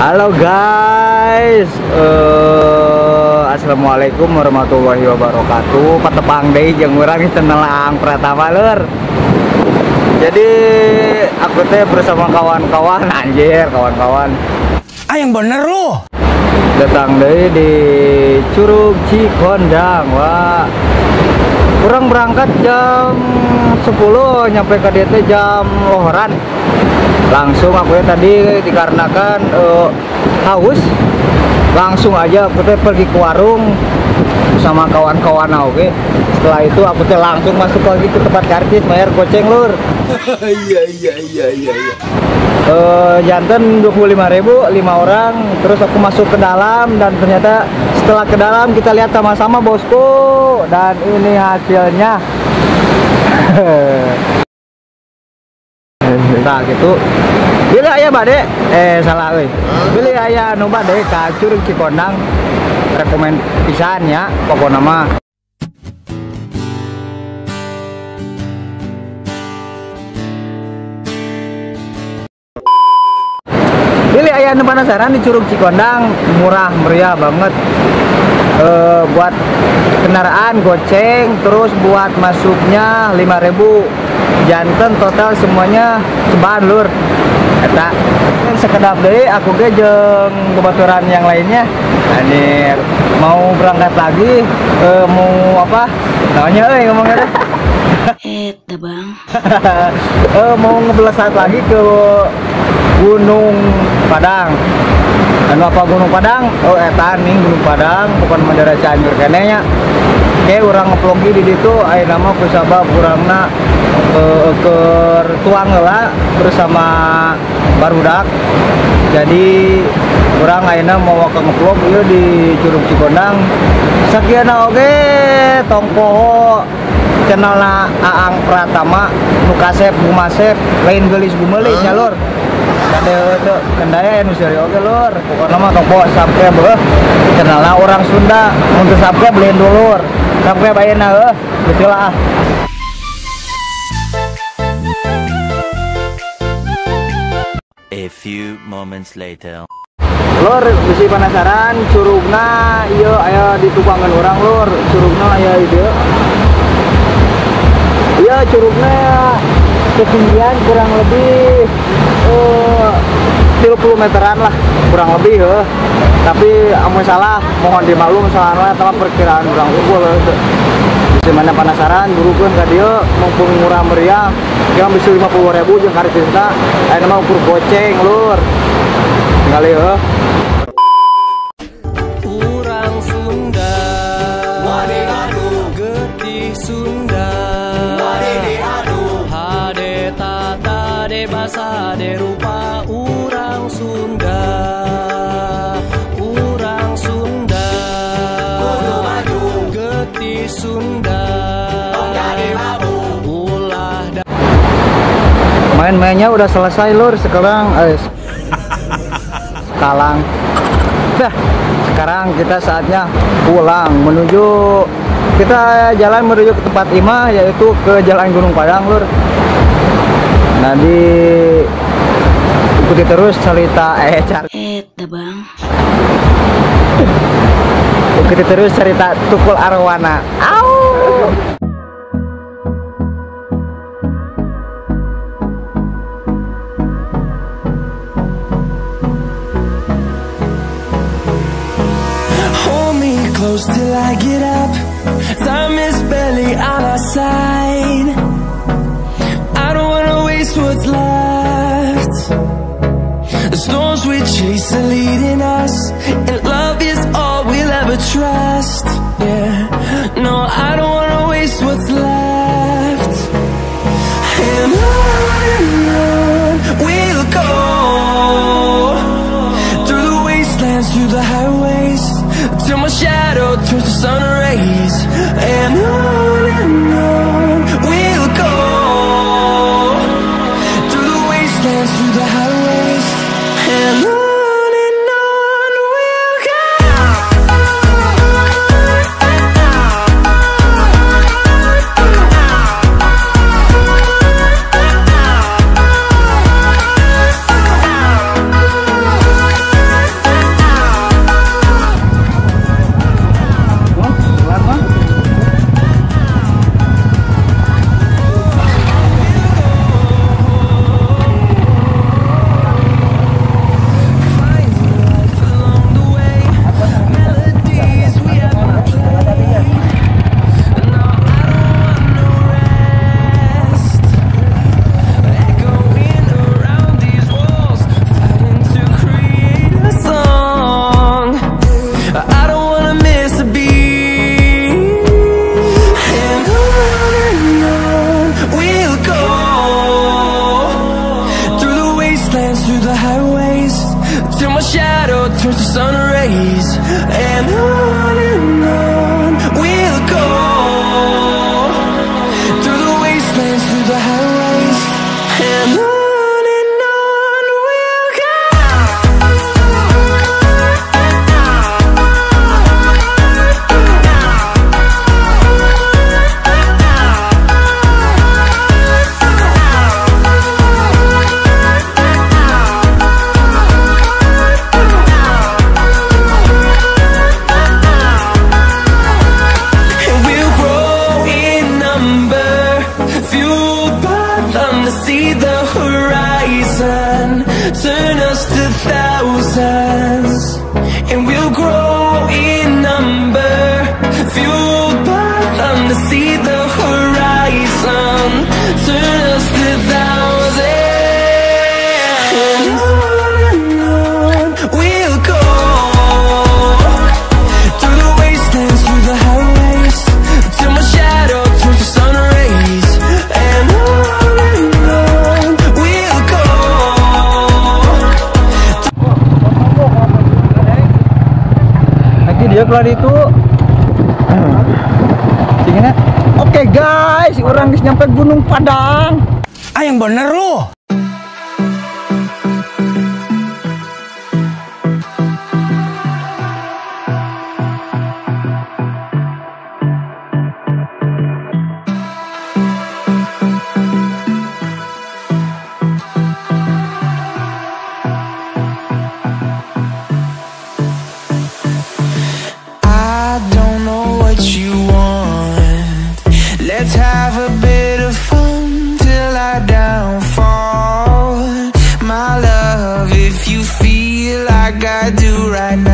Halo guys, assalamualaikum warahmatullahi wabarakatuh. Patepang deh jeung urang Cenelang Pratama lur. Jadi aku teh bersama kawan-kawan, anjir kawan-kawan. Yang bener lu. Datang deh di Curug Cikondang. Wah, kurang berangkat jam 10, nyampe ke DT jam lohoran. Langsung aku ya tadi dikarenakan haus, langsung aja aku teh pergi ke warung sama kawan-kawan oke. Setelah itu aku teh langsung masuk lagi ke tempat karcis bayar goceng lur. Iya. Jantan 25.000 5 orang. Terus aku masuk ke dalam dan ternyata setelah ke dalam kita lihat sama-sama bosku, dan ini hasilnya. Nah gitu. Bila aya bade, salah euy. Bila aya anu bade ka Curug Cikondang, rekomen pisan ya pokona mah. Bila aya anu penasaran di Curug Cikondang, murah meriah banget. Buat kendaraan goceng, terus buat masuknya 5.000. Jantan total semuanya cobaan lur. Eta sekedap deui aku ge jeung kebaturan yang lainnya. Anjir, mau berangkat lagi, mau apa? Namanya ngomongnya teh. Eta Bang. Mau ngebelesat lagi ke Gunung Padang. Anu apa Gunung Padang? Oh eta nih Gunung Padang, bukan Mandara Cianjur keneh nya. Oke, urang ngevlog di ditu aya nama kusabab urangna ke tuang heula bersama barudak. Jadi urang ayeuna mau ke ngevlog ieu di Curug Cikondang. Sakiana oge tongpoho channelna Aang Pratama nu kasep gumasep lain geulis gumelis nya lur. Kade teu kendaya anu seri oge lur. Pokona mah tongpo subscribe beuh channelna orang Sunda. Mun teu subscribe beliin dulur. Subscribe ayeuna betul ah. A few moments later. Lur, bisi penasaran curugna ieu aya di tubangan orang lur. Curugna aya ieu. Iya, curugna ketinggian kurang lebih 30 meteran lah, kurang lebih heuh. Tapi amun salah mohon dimaklum soalnya telah perkiraan urang unggul. Di mana penasaran burukeun ka dieu mumpung murah meriah. Yang bisa 50.000 jeung karcisna aya mah ukur goceng lur. Tinggal heuh. Urang Sunda. Wadidadu getih Sunda. Wadidadu hade tata de basa de rupa urang Sunda. Urang Sunda. Kudu maju getih Sunda. Main-mainnya udah selesai lur, sekarang sekarang kita saatnya pulang kita jalan menuju ke tempat imah, yaitu ke Jalan Gunung Padang lur. Nanti ikuti terus cerita Eta Bang. ikuti terus cerita Tukul Arwana. Close till I get up. Time is barely on our side. I don't wanna waste what's left. The storms we chase are leading us, and love is all we'll ever trust. Yeah, no, I don't wanna waste what's left. And on we'll go, through the wastelands, through the highways, till my shadow turns to sun rays. And on we'll go, through the wastelands, through the highways. And on we'll go. wastelands, through the highways, till my shadow turns to sun rays. And on we'll go, through the wastelands, through the highways, and on we'll go. See the horizon turn us to thousands, and we'll grow in number, fueled by them to see the horizon turn us to thousands. And on we'll go, through the wastelands, through the highways, till my shadow turns to sun rays. And dia keluar itu singinnya. Oke guys, orang nyampe Gunung Padang. Yang bener lu. Let's have a bit of fun till I downfall. My love, if you feel like I do right now,